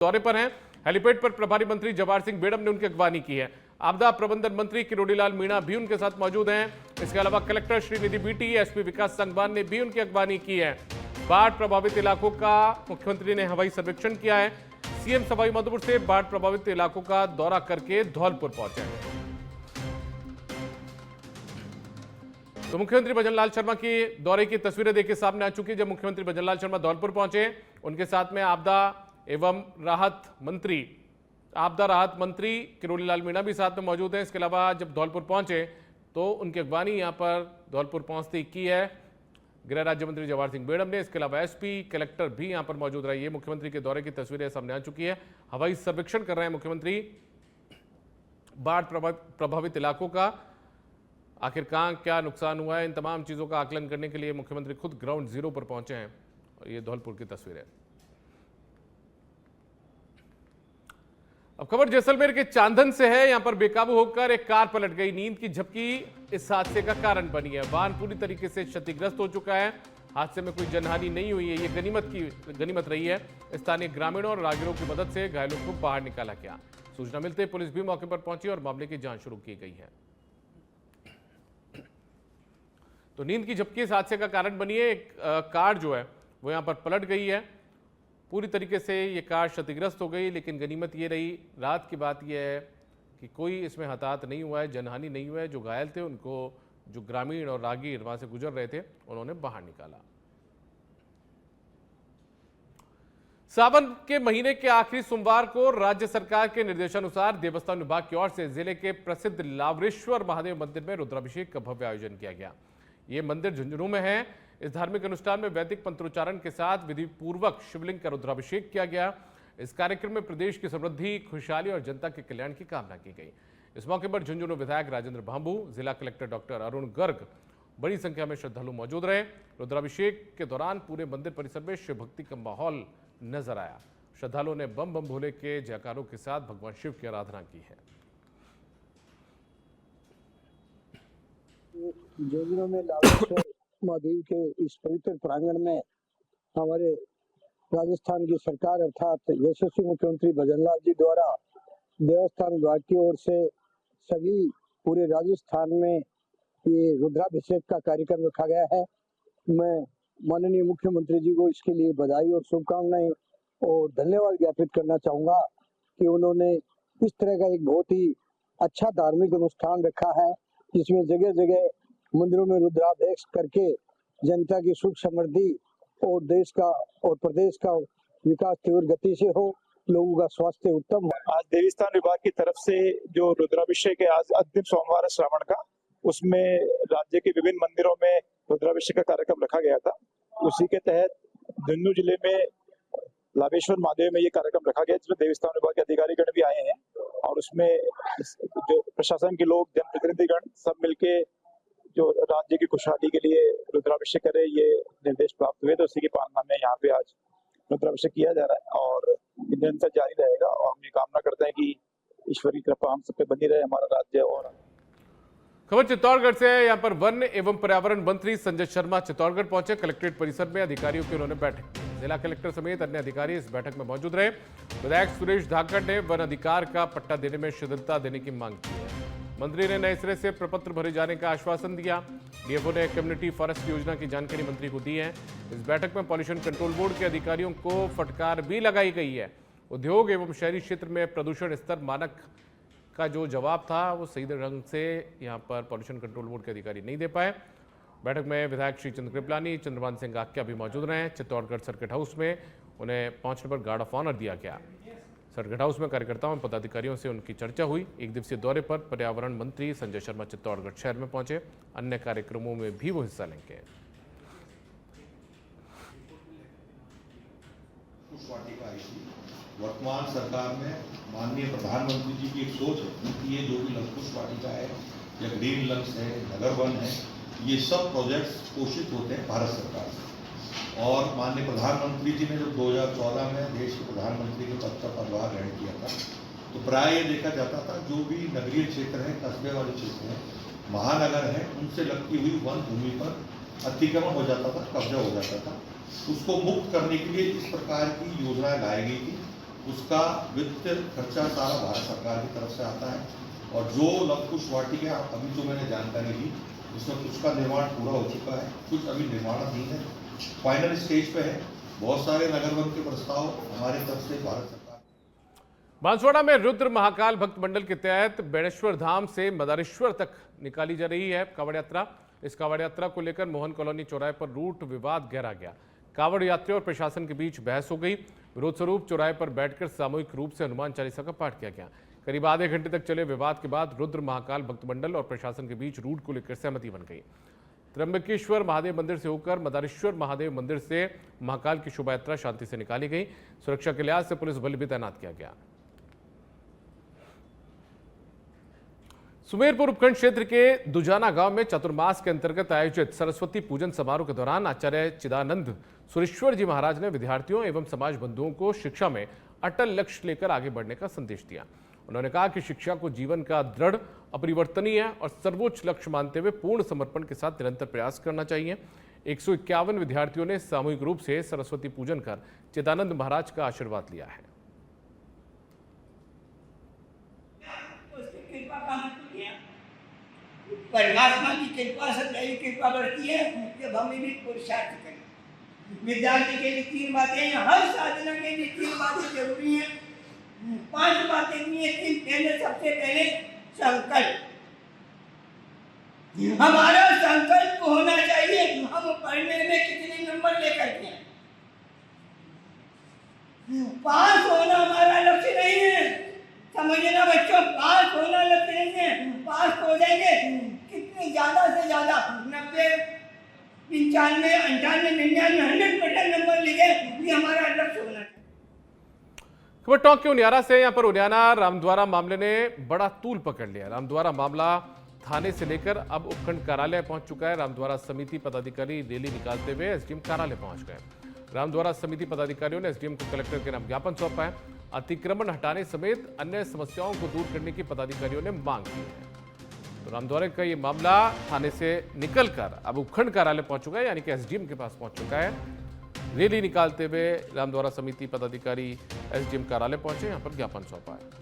दौरे पर हैं। हेलीपैड पर प्रभारी मंत्री जवाहर सिंह बेड़म ने उनकी अगवानी की है। आपदा प्रबंधन मंत्री किरोड़ीलाल मीणा भी उनके साथ मौजूद हैं। इसके अलावा कलेक्टर श्रीनिधि बीटी, एसपी विकास संगवान ने भी उनकी अगवानी की है। बाढ़ प्रभावित इलाकों का मुख्यमंत्री ने हवाई सर्वेक्षण किया है। सीएम सवाई माधोपुर से बाढ़ प्रभावित इलाकों का दौरा करके धौलपुर पहुंचे। तो मुख्यमंत्री भजनलाल शर्मा की दौरे की तस्वीरें देखिए सामने आ चुकी है। जब मुख्यमंत्री भजनलाल शर्मा धौलपुर पहुंचे, उनके साथ में आपदा राहत मंत्री किरोड़ीलाल मीणा भी साथ में मौजूद हैं। इसके अलावा जब धौलपुर पहुंचे तो उनकी अगवानी यहां पर धौलपुर पहुंचते ही की है गृह राज्य मंत्री जवाहर सिंह बेड़म ने। इसके अलावा एसपी, कलेक्टर भी यहां पर मौजूद रहे। ये मुख्यमंत्री के दौरे की तस्वीरें सामने आ चुकी है। हवाई सर्वेक्षण कर रहे हैं मुख्यमंत्री। बाढ़ प्रभावित इलाकों का आखिर कहां क्या नुकसान हुआ है, इन तमाम चीजों का आकलन करने के लिए मुख्यमंत्री खुद ग्राउंड जीरो पर पहुंचे हैं। और ये धौलपुर की तस्वीर है। अब खबर जैसलमेर के चांदन से है। यहां पर बेकाबू होकर एक कार पलट गई। नींद की झपकी इस हादसे का कारण बनी है। वाहन पूरी तरीके से क्षतिग्रस्त हो चुका है। हादसे में कोई जनहानि नहीं हुई है। ये गनीमत रही है। स्थानीय ग्रामीणों और राहगीरों की मदद से घायलों को बाहर निकाला गया। सूचना मिलते ही पुलिस भी मौके पर पहुंची और मामले की जांच शुरू की गई है। तो नींद की झपकी इस हादसे का कारण बनी है। एक कार जो है वो यहां पर पलट गई है। पूरी तरीके से ये कार क्षतिग्रस्त हो गई, लेकिन गनीमत ये रही, रात की बात यह है कि कोई इसमें हताहत नहीं हुआ है, जनहानि नहीं हुआ है। जो घायल थे उनको जो ग्रामीण और राहगीर वहां से गुजर रहे थे उन्होंने बाहर निकाला। सावन के महीने के आखिरी सोमवार को राज्य सरकार के निर्देशानुसार देवस्थान विभाग की ओर से जिले के प्रसिद्ध लावरेश्वर महादेव मंदिर में रुद्राभिषेक का भव्य आयोजन किया गया। ये मंदिर झुंझुनू में है। इस धार्मिक अनुष्ठान में वैदिक मंत्रोच्चारण के साथ विधि पूर्वक शिवलिंग का रुद्राभिषेक किया गया। इस कार्यक्रम में प्रदेश की समृद्धि, खुशहाली और जनता के कल्याण की कामना की गई। इस मौके पर झुंझुनू विधायक राजेंद्र भांबू, जिला कलेक्टर डॉक्टर अरुण गर्ग, बड़ी संख्या में श्रद्धालु मौजूद रहे। रुद्राभिषेक के दौरान पूरे मंदिर परिसर में शिव भक्ति का माहौल नजर आया। श्रद्धालुओं ने बम बम भोले के जयकारों के साथ भगवान शिव की आराधना की है। झुंझुनू में लावरेश्वर महादेव के इस पवित्र प्रांगण में हमारे राजस्थान की सरकार अर्थात यशस्वी मुख्यमंत्री भजनलाल जी द्वारा देवस्थान विभाग की ओर से सभी पूरे राजस्थान में ये रुद्राभिषेक का कार्यक्रम रखा गया है। मैं माननीय मुख्यमंत्री जी को इसके लिए बधाई और शुभकामनाएं और धन्यवाद ज्ञापित करना चाहूंगा कि उन्होंने इस तरह का एक बहुत ही अच्छा धार्मिक अनुष्ठान रखा है, जिसमें जगह जगह मंदिरों में रुद्राभिषेक करके जनता की सुख समृद्धि और देश का और प्रदेश का विकास तीव्र गति से हो, लोगों का स्वास्थ्य उत्तम हो। आज देवस्थान विभाग की तरफ से जो रुद्राभिषेक है, आज अंतिम सोमवार है श्रावण का, उसमें राज्य के विभिन्न मंदिरों में रुद्राभिषेक का कार्यक्रम रखा गया था। उसी के तहत झुंझुनू जिले में लावेश्वर महादेव में ये कार्यक्रम रखा गया, जिसमें देवस्थान विभाग के अधिकारीगण भी आए हैं और उसमें जो प्रशासन के लोग, जनप्रतिनिधिगण सब मिलके जो राज्य की खुशहाली के लिए रुद्राभिषेक करे, ये निर्देश प्राप्त हुए। तो उसी की पालना में यहाँ पे आज रुद्राभिषेक किया जा रहा है और निरंतर जारी रहेगा। और हम ये कामना करते हैं कि ईश्वर की कृपा हम सब पे बनी रहे, हमारा राज्य। और खबर चित्तौड़गढ़ से है। यहाँ पर वन एवं पर्यावरण मंत्री संजय शर्मा चित्तौड़गढ़ पहुंचे। कलेक्ट्रेट परिसर में अधिकारियों की उन्होंने बैठक की। जिला कलेक्टर समेत अन्य अधिकारी इस बैठक में मौजूद रहे। विधायक सुरेश धाकड़ ने वन अधिकार का पट्टा देने में शिथिलता देने की मांग की है। मंत्री ने नए सिरे से प्रपत्र भरे जाने का आश्वासन दिया। डीएफओ ने कम्युनिटी फॉरेस्ट योजना की जानकारी मंत्री को दी है। इस बैठक में पॉल्यूशन कंट्रोल बोर्ड के अधिकारियों को फटकार भी लगाई गई है। उद्योग एवं शहरी क्षेत्र में प्रदूषण स्तर मानक का जो जवाब था वो सही ढंग से यहाँ पर पॉल्यूशन कंट्रोल बोर्ड के अधिकारी नहीं दे पाए। बैठक में विधायक श्री चंद्र कृपलानी, चंद्रभान सिंह आक्या भी मौजूद रहे। चित्तौड़गढ़ सर्किट हाउस में उन्हें पहुंचने पर गार्ड ऑफ ऑनर दिया गया। सर्किट हाउस में कार्यकर्ताओं और पदाधिकारियों से उनकी चर्चा हुई। एक दिवसीय दौरे पर पर्यावरण मंत्री संजय शर्मा चित्तौड़गढ़ शहर में पहुंचे। अन्य कार्यक्रमों में भी वो हिस्सा लेंगे। वर्तमान सरकार में माननीय प्रधानमंत्री जी की एक सोच है कि ये जो भी लंकुश वाटिका है या ग्रीन लंग्स है, नगर वन है, ये सब प्रोजेक्ट्स पोषित होते हैं भारत सरकार से। और माननीय प्रधानमंत्री जी ने जब 2014 में देश के प्रधानमंत्री के पद का पदभार ग्रहण किया था, तो प्राय ये देखा जाता था जो भी नगरीय क्षेत्र है, कस्बे वाले क्षेत्र हैं, महानगर हैं, उनसे लगती हुई वन भूमि पर अतिक्रमण हो जाता था, कब्जा हो जाता था। उसको मुक्त करने के लिए इस प्रकार की योजनाएं लाई गई थी उसका वित्त खर्चा सारा भारत सरकार की तरफ से आता है। और जो लवकुश वाटिका अभी जो मैंने जानकारी दी, उसमें कुछ का निर्माण पूरा हो चुका है, कुछ अभी निर्माणाधीन है, फाइनल स्टेज पे है। बहुत सारे नगर वन के प्रस्ताव हमारी तरफ से भारत सरकार। बांसवाड़ा में रुद्र महाकाल भक्त मंडल के तहत बेणेश्वर धाम से मदारेश्वर तक निकाली जा रही है कावड़ यात्रा। इस कावड़ यात्रा को लेकर मोहन कॉलोनी चौराहे पर रूट विवाद गहरा गया। कावड़ यात्रियों और प्रशासन के बीच बहस हो गई। विरोध स्वरूप चौराहे पर बैठकर सामूहिक रूप से हनुमान चालीसा का पाठ किया गया। करीब आधे घंटे तक चले विवाद के बाद रुद्र महाकाल भक्त मंडल और प्रशासन के बीच रूट को लेकर सहमति बन गई। त्र्यंबकेश्वर महादेव मंदिर से होकर मदारेश्वर महादेव मंदिर से महाकाल की शोभा यात्रा शांति से निकाली गई। सुरक्षा के लिहाज से पुलिस बल भी तैनात किया गया। सुमेरपुर उपखंड क्षेत्र के दुजाना गांव में चतुर्मास के अंतर्गत आयोजित सरस्वती पूजन समारोह के दौरान आचार्य चिदानंद सुरेश्वर जी महाराज ने विद्यार्थियों एवं समाज बंधुओं को शिक्षा में अटल लक्ष्य लेकर आगे बढ़ने का संदेश दिया। उन्होंने कहा कि शिक्षा को जीवन का दृढ़, अपरिवर्तनीय और सर्वोच्च लक्ष्य मानते हुए पूर्ण समर्पण के साथ निरंतर प्रयास करना चाहिए। 151 विद्यार्थियों ने सामूहिक रूप से सरस्वती पूजन कर चिदानंद महाराज का आशीर्वाद लिया है। परमात्मा की कृपा से मेरी कृपा बढ़ती है जब हमें भी पुरुषार्थ करें। विद्यार्थी के लिए 3 बातें हैं, हर साधना के लिए 3 बातें जरूरी हैं। 5 बातें नहीं है, 3 पहले सबसे पहले संकल्प। हमारा संकल्प होना चाहिए हम पढ़ने में कितने नंबर लेकर के। पास होना हमारा लक्ष्य नहीं है, समझना बच्चों, पास होना लक्ष्य नहीं है। पास हो जाएंगे कितने ज्यादा से ज्यादा 90, 95, 98, 99, 100% नंबर लिखे, ये हमारा लक्ष्य होना चाहिए। खबर टॉक के उनियारा से। यहां पर उनियारा रामद्वारा मामले ने बड़ा तूल पकड़ लिया। रामद्वारा मामला थाने से लेकर अब उपखंड कार्यालय पहुंच चुका है। रामद्वारा समिति पदाधिकारी रैली निकालते हुए एसडीएम कार्यालय पहुंच गए। रामद्वारा समिति पदाधिकारियों ने एसडीएम को कलेक्टर के नाम ज्ञापन सौंपा है। अतिक्रमण हटाने समेत अन्य समस्याओं को दूर करने की पदाधिकारियों ने मांग की है। तो रामद्वारा का ये मामला थाने से निकलकर अब उपखंड कार्यालय पहुंच चुका है, यानी कि एसडीएम के पास पहुंच चुका है। रैली निकालते हुए रामद्वारा समिति पदाधिकारी एसडीएम कार्यालय पहुंचे, यहां पर ज्ञापन सौंपा है।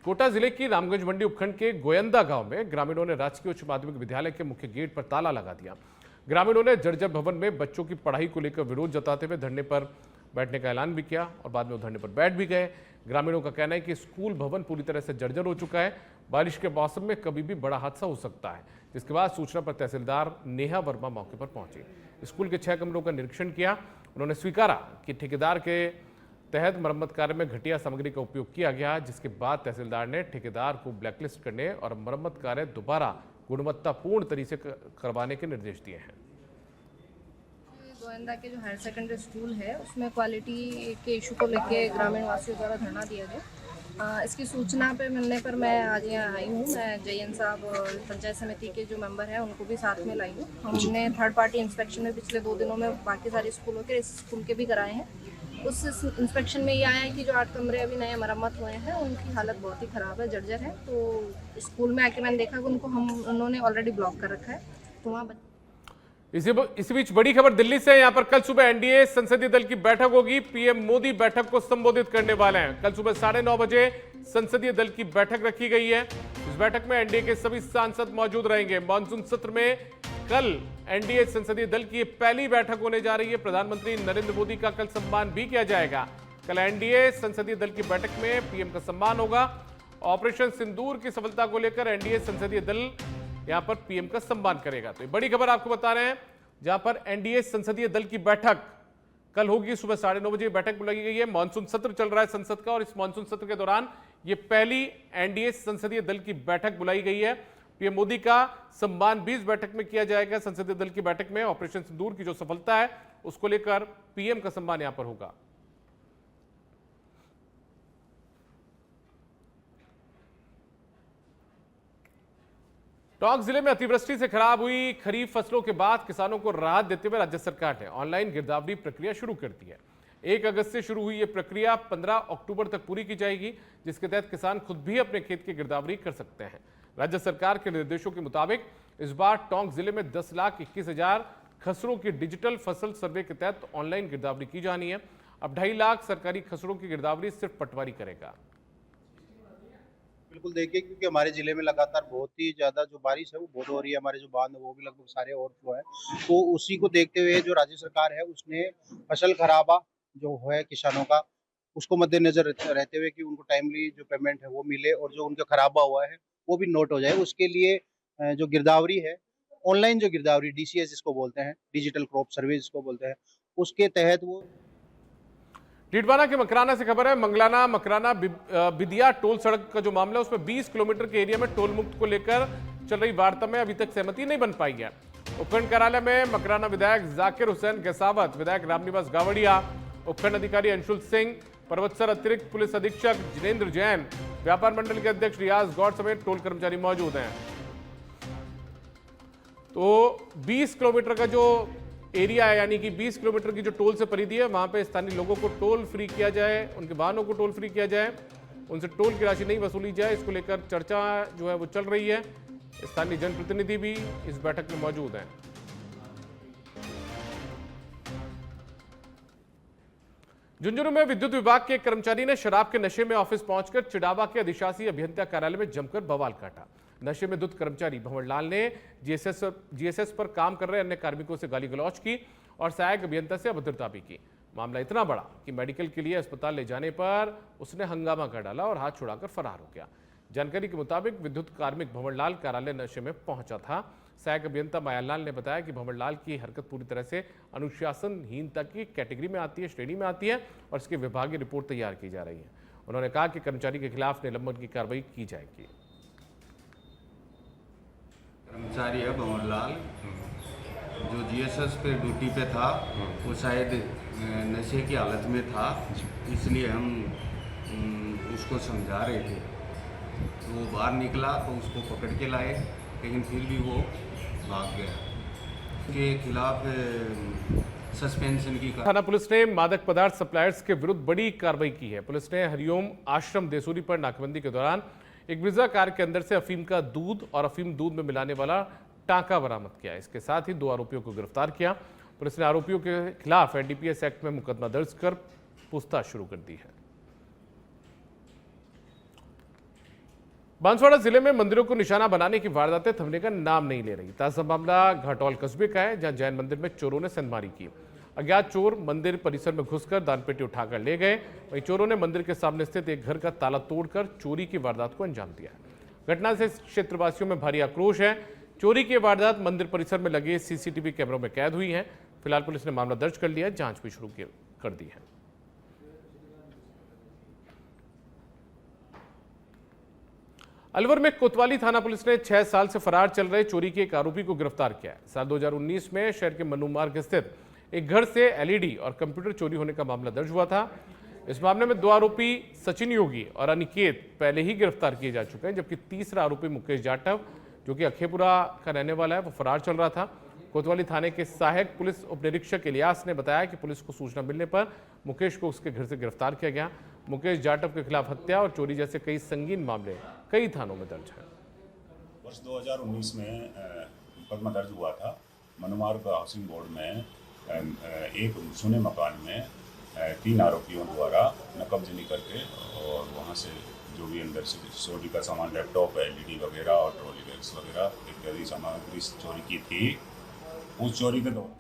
कोटा जिले की रामगंज मंडी उपखंड के गोयंदा गांव में ग्रामीणों ने राजकीय उच्च माध्यमिक विद्यालय के मुख्य गेट पर ताला लगा दिया। ग्रामीणों ने जर्जर भवन में बच्चों की पढ़ाई को लेकर विरोध जताते हुए धरने पर बैठने का ऐलान भी किया और बाद में वो धरने पर बैठ भी गए। ग्रामीणों का कहना है कि स्कूल भवन पूरी तरह से जर्जर हो चुका है। बारिश के मौसम में कभी भी बड़ा हादसा हो सकता है। जिसके बाद सूचना पर तहसीलदार नेहा वर्मा मौके पर पहुंची। स्कूल के 6 कमरों का निरीक्षण किया। उन्होंने स्वीकारा कि ठेकेदार के तहत मरम्मत कार्य में घटिया सामग्री का उपयोग किया गया, जिसके बाद तहसीलदार ने ठेकेदार को ब्लैकलिस्ट करने और मरम्मत कार्य दोबारा गुणवत्तापूर्ण तरीके से करवाने के निर्देश दिए हैं। गोविंदा के जो हायर सेकेंडरी स्कूल है उसमें क्वालिटी के इशू को लेके ग्रामीण वासियों द्वारा धरना दिया गया। इसकी सूचना पे मिलने पर मैं आज यहाँ आई हूँ। मैं जयन साहब और पंचायत समिति के जो मेंबर हैं उनको भी साथ में लाई हूँ। हमने थर्ड पार्टी इंस्पेक्शन में पिछले 2 दिनों में बाकी सारे स्कूलों के, इस स्कूल के भी कराए हैं। उस इंस्पेक्शन में ये आया है कि जो 8 कमरे अभी नए मरम्मत हुए हैं उनकी हालत बहुत ही ख़राब है, जर्जर है। तो स्कूल में आके मैंने देखा कि उनको उन्होंने ऑलरेडी ब्लॉक कर रखा है। तो वहाँ इसी बीच बड़ी खबर दिल्ली से। यहां पर कल सुबह एनडीए संसदीय दल की बैठक होगी। पीएम मोदी बैठक को संबोधित करने वाले हैं। कल सुबह 9:30 बजे संसदीय दल की बैठक रखी गई है। इस बैठक में एनडीए के सभी सांसद मौजूद रहेंगे। मानसून सत्र में कल एनडीए संसदीय दल की पहली बैठक होने जा रही है। प्रधानमंत्री नरेंद्र मोदी का कल सम्मान भी किया जाएगा। कल एनडीए संसदीय दल की बैठक में पीएम का सम्मान होगा। ऑपरेशन सिंदूर की सफलता को लेकर एनडीए संसदीय दल यहां पर पीएम का सम्मान करेगा। तो ये बड़ी खबर आपको बता रहे हैं, जहां पर एनडीए संसदीय दल की बैठक कल होगी। सुबह 9:30 बजे बैठक बुलाई गई है। मानसून सत्र चल रहा है संसद का और इस मानसून सत्र के दौरान ये पहली एनडीए संसदीय दल की बैठक बुलाई गई है। पीएम मोदी का सम्मान भी इस बैठक में किया जाएगा। संसदीय दल की बैठक में ऑपरेशन सिंदूर की जो सफलता है उसको लेकर पीएम का सम्मान यहां पर होगा। टोंक जिले में अतिवृष्टि से खराब हुई खरीफ फसलों के बाद किसानों को राहत देते हुए राज्य सरकार ने ऑनलाइन गिरदावरी प्रक्रिया शुरू कर दी है। 1 अगस्त से शुरू हुई यह प्रक्रिया 15 अक्टूबर तक पूरी की जाएगी, जिसके तहत किसान खुद भी अपने खेत की गिरदावरी कर सकते हैं। राज्य सरकार के निर्देशों के मुताबिक इस बार टोंक जिले में 10,21,000 खसरों की डिजिटल फसल सर्वे के तहत ऑनलाइन गिरदावरी की जानी है। अब 2.5 लाख सरकारी खसड़ों की गिरदावरी सिर्फ पटवारी करेगा। बिल्कुल देखिए, क्योंकि हमारे जिले में लगातार बहुत ही ज्यादा जो बारिश है वो बहुत हो रही है, हमारे जो बांध है वो भी लगभग सारे ओवरफ्लो है। तो उसी को देखते हुए जो राज्य सरकार है उसने फसल खराबा जो है किसानों का, उसको मद्देनजर रहते हुए कि उनको टाइमली जो पेमेंट है वो मिले और जो उनका खराबा हुआ है वो भी नोट हो जाए। उसके लिए जो गिरदावरी है, ऑनलाइन जो गिरदावरी DCS जिसको बोलते हैं, डिजिटल क्रॉप सर्वे जिसको बोलते हैं, उसके तहत वो डीडवाना के मकराना से खबर है। मंगलाना मकराना बिदिया टोल सड़क का जो मामला है उसमें 20 किलोमीटर के एरिया में टोल मुक्त को लेकर चल रही वार्ता में अभी तक सहमति नहीं बन पाई है। उपखंड कार्यालय में मकराना विधायक जाकिर हुसैन गैसावत, विधायक रामनिवास गावड़िया, उपखंड अधिकारी अंशुल सिंह, पर्वतसर अतिरिक्त पुलिस अधीक्षक जिनेन्द्र जैन, व्यापार मंडल के अध्यक्ष रियाज गौड़ समेत टोल कर्मचारी मौजूद हैं। तो 20 किलोमीटर का जो एरिया है, यानी कि 20 किलोमीटर की जो टोल से परिधि है, वहां पे स्थानीय लोगों को टोल फ्री किया जाए, उनके वाहनों को टोल फ्री किया जाए, उनसे टोल की राशि नहीं वसूली जाए, इसको लेकर चर्चा जो है वो चल रही है। स्थानीय जनप्रतिनिधि भी इस बैठक में मौजूद हैं। झुंझुनू में विद्युत विभाग के एक कर्मचारी ने शराब के नशे में ऑफिस पहुंचकर चिड़ावा के अधिशासी अभियंता कार्यालय में जमकर बवाल काटा। नशे में धुत कर्मचारी भंवरलाल ने जीएसएस पर काम कर रहे अन्य कार्मिकों से गाली गलौज की और सहायक अभियंता से अभद्रता भी की। मामला इतना बड़ा कि मेडिकल के लिए अस्पताल ले जाने पर उसने हंगामा कर डाला और हाथ छुड़ाकर फरार हो गया। जानकारी के मुताबिक विद्युत कार्मिक भंवरलाल कार्यालय नशे में पहुंचा था। सहायक अभियंता मायालाल ने बताया कि भंवरलाल की हरकत पूरी तरह से अनुशासनहीनता की कैटेगरी में आती है, श्रेणी में आती है और इसकी विभागीय रिपोर्ट तैयार की जा रही है। उन्होंने कहा कि कर्मचारी के खिलाफ निलंबन की कार्रवाई की जाएगी। कर्मचारी है भंवरलाल, जो जीएसएस पे ड्यूटी पे था, वो शायद नशे की हालत में था, इसलिए हम उसको समझा रहे थे। तो वो बाहर निकला तो उसको पकड़ के लाए, लेकिन फिर भी वो भाग गया। उसके खिलाफ सस्पेंशन की थाना पुलिस ने मादक पदार्थ सप्लायर्स के विरुद्ध बड़ी कार्रवाई की है। पुलिस ने हरिओम आश्रम देसूरी पर नाकाबंदी के दौरान एक ब्रिजा कार के अंदर से अफीम का दूध और अफीम दूध में मिलाने वाला टांका बरामद किया। इसके साथ ही 2 आरोपियों को गिरफ्तार किया। पुलिस ने आरोपियों के खिलाफ एनडीपीएस एक्ट में मुकदमा दर्ज कर पूछताछ शुरू कर दी है। बांसवाड़ा जिले में मंदिरों को निशाना बनाने की वारदातें थमने का नाम नहीं ले रही। ताजा मामला घाटौल कस्बे का है, जहां जैन मंदिर में चोरों ने सेंधमारी की। अज्ञात चोर मंदिर परिसर में घुसकर दानपेटी उठाकर ले गए। वहीं चोरों ने मंदिर के सामने स्थित एक घर का ताला तोड़कर चोरी की वारदात को अंजाम दिया। घटना से क्षेत्रवासियों में भारी आक्रोश है। चोरी की वारदात मंदिर परिसर में लगे सीसीटीवी कैमरों में कैद हुई है। फिलहाल पुलिस ने मामला दर्ज कर लिया, जांच भी शुरू कर दी है। अलवर में कोतवाली थाना पुलिस ने 6 साल से फरार चल रहे चोरी के एक आरोपी को गिरफ्तार किया है। साल 2019 में शहर के मन्नू मार्ग स्थित एक घर से एलईडी और कंप्यूटर चोरी होने का मामला दर्ज हुआ था। इस मामले में 2 आरोपी सचिन योगी और अनिकेत पहले ही गिरफ्तार किए जा चुके हैं, जबकि तीसरा आरोपी मुकेश जाटव, जो कि अखेपुरा का रहने वाला है, वो फरार चल रहा था। कोतवाली थाने के सहायक पुलिस उप निरीक्षक इलियास ने बताया कि पुलिस को सूचना मिलने पर मुकेश को उसके घर से गिरफ्तार किया गया। मुकेश जाटव के खिलाफ हत्या और चोरी जैसे कई संगीन मामले कई थानों में दर्ज है। वर्ष 2019 में मुकदमा दर्ज हुआ था। मनुमार्ग हाउसिंग बोर्ड में एक सुने मकान में 3 आरोपियों द्वारा नकबजनी करके और वहां से जो भी अंदर से चोरी का सामान, लैपटॉप, एलईडी वगैरह और ट्रॉली बैग्स वगैरह इत्यादि सामग्री चोरी की थी। उस चोरी के दौरान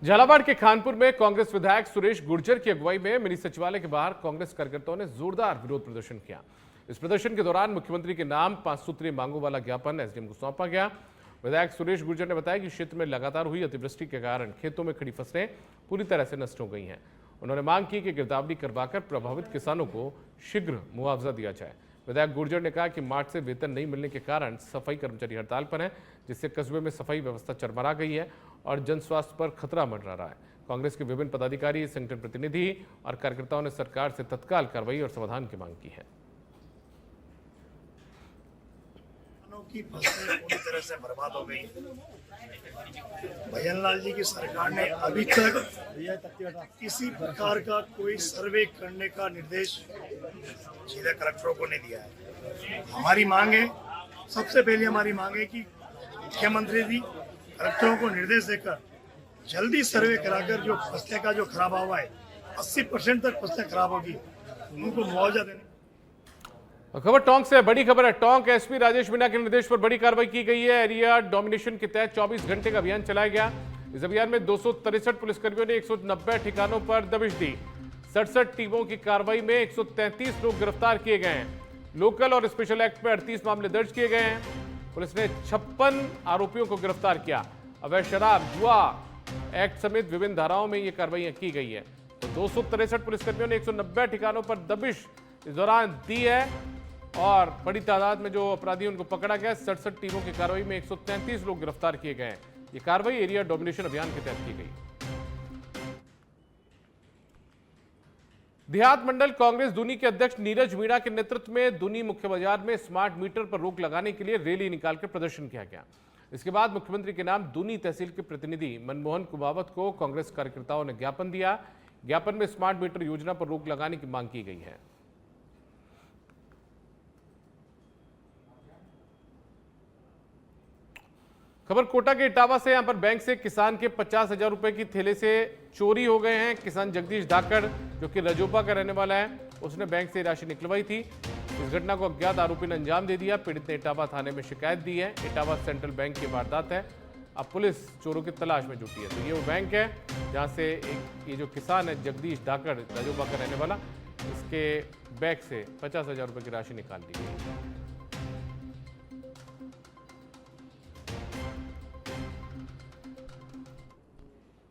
झालावाड़ के खानपुर में कांग्रेस विधायक सुरेश गुर्जर की अगुवाई में मिनी सचिवालय के बाहर कांग्रेस कार्यकर्ताओं ने जोरदार विरोध प्रदर्शन किया। इस प्रदर्शन के दौरान मुख्यमंत्री के नाम 5 सूत्रीय मांगों वाला ज्ञापन एसडीएम को सौंपा गया। विधायक सुरेश गुर्जर ने बताया कि क्षेत्र में लगातार हुई अतिवृष्टि के कारण खेतों में खड़ी फसलें पूरी तरह से नष्ट हो गई हैं। उन्होंने मांग की कि गिरदावरी करवाकर प्रभावित किसानों को शीघ्र मुआवजा दिया जाए। विधायक गुर्जर ने कहा कि मार्च से वेतन नहीं मिलने के कारण सफाई कर्मचारी हड़ताल पर हैं, जिससे कस्बे में सफाई व्यवस्था चरमरा गई है और जन स्वास्थ्य पर खतरा मंडरा रहा है। कांग्रेस के विभिन्न पदाधिकारी, संगठन प्रतिनिधि और कार्यकर्ताओं ने सरकार से तत्काल कार्रवाई और समाधान की मांग की है। की फसलें पूरी तरह से बर्बाद हो गई। भजनलाल जी की सरकार ने अभी तक किसी प्रकार का कोई सर्वे करने का निर्देश जिला कलेक्टरों को नहीं दिया है। हमारी मांग है, सबसे पहले हमारी मांग है कि मुख्यमंत्री जी कलेक्टरों को निर्देश देकर जल्दी सर्वे कराकर जो फसलें का जो खराबा हुआ है 80% तक फसलें खराब होगी, उनको मुआवजा देने। खबर टोंक से, बड़ी खबर है। टोंक एसपी राजेश मीणा के निर्देश पर बड़ी कार्रवाई की गई है। एरिया डोमिनेशन के तहत 24 घंटे का अभियान चलाया गया। इस अभियान में 263 पुलिसकर्मियों ने 190 ठिकानों पर दबिश दी। 67 टीमों की कार्रवाई में 133 लोग गिरफ्तार किए गए हैं। लोकल और स्पेशल एक्ट में 38 मामले दर्ज किए गए हैं। पुलिस ने 56 आरोपियों को गिरफ्तार किया। अवैध शराब, जुआ एक्ट समेत विभिन्न धाराओं में ये कार्रवाई की गई है। तो 263 पुलिसकर्मियों ने 190 ठिकानों पर दबिश इस दौरान दी है और बड़ी तादाद में जो अपराधी उनको पकड़ा गया। 67 टीमों की कार्रवाई में 133 लोग गिरफ्तार किए गए हैं। ये कार्रवाई एरिया डोमिनेशन अभियान के तहत की गई। देहात मंडल कांग्रेस दूनी के अध्यक्ष नीरज मीणा के नेतृत्व में दूनी मुख्य बाजार में स्मार्ट मीटर पर रोक लगाने के लिए रैली निकालकर प्रदर्शन किया गया। इसके बाद मुख्यमंत्री के नाम दूनी तहसील के प्रतिनिधि मनमोहन कुमावत को कांग्रेस कार्यकर्ताओं ने ज्ञापन दिया। ज्ञापन में स्मार्ट मीटर योजना पर रोक लगाने की मांग की गई है। खबर कोटा के इटावा से। यहां पर बैंक से किसान के 50,000 रुपए की थैले से चोरी हो गए हैं। किसान जगदीश धाकड़, जो कि रजोपा का रहने वाला है, उसने बैंक से राशि निकलवाई थी। इस घटना को अज्ञात आरोपी ने अंजाम दे दिया। पीड़ित ने इटावा थाने में शिकायत दी है। इटावा सेंट्रल बैंक की वारदात है। अब पुलिस चोरों की तलाश में जुटी है। तो ये वो बैंक है जहां से ये जो किसान है जगदीश धाकड़, रजोपा का रहने वाला, इसके बैंक से 50,000 रुपए की राशि निकाल ली गई।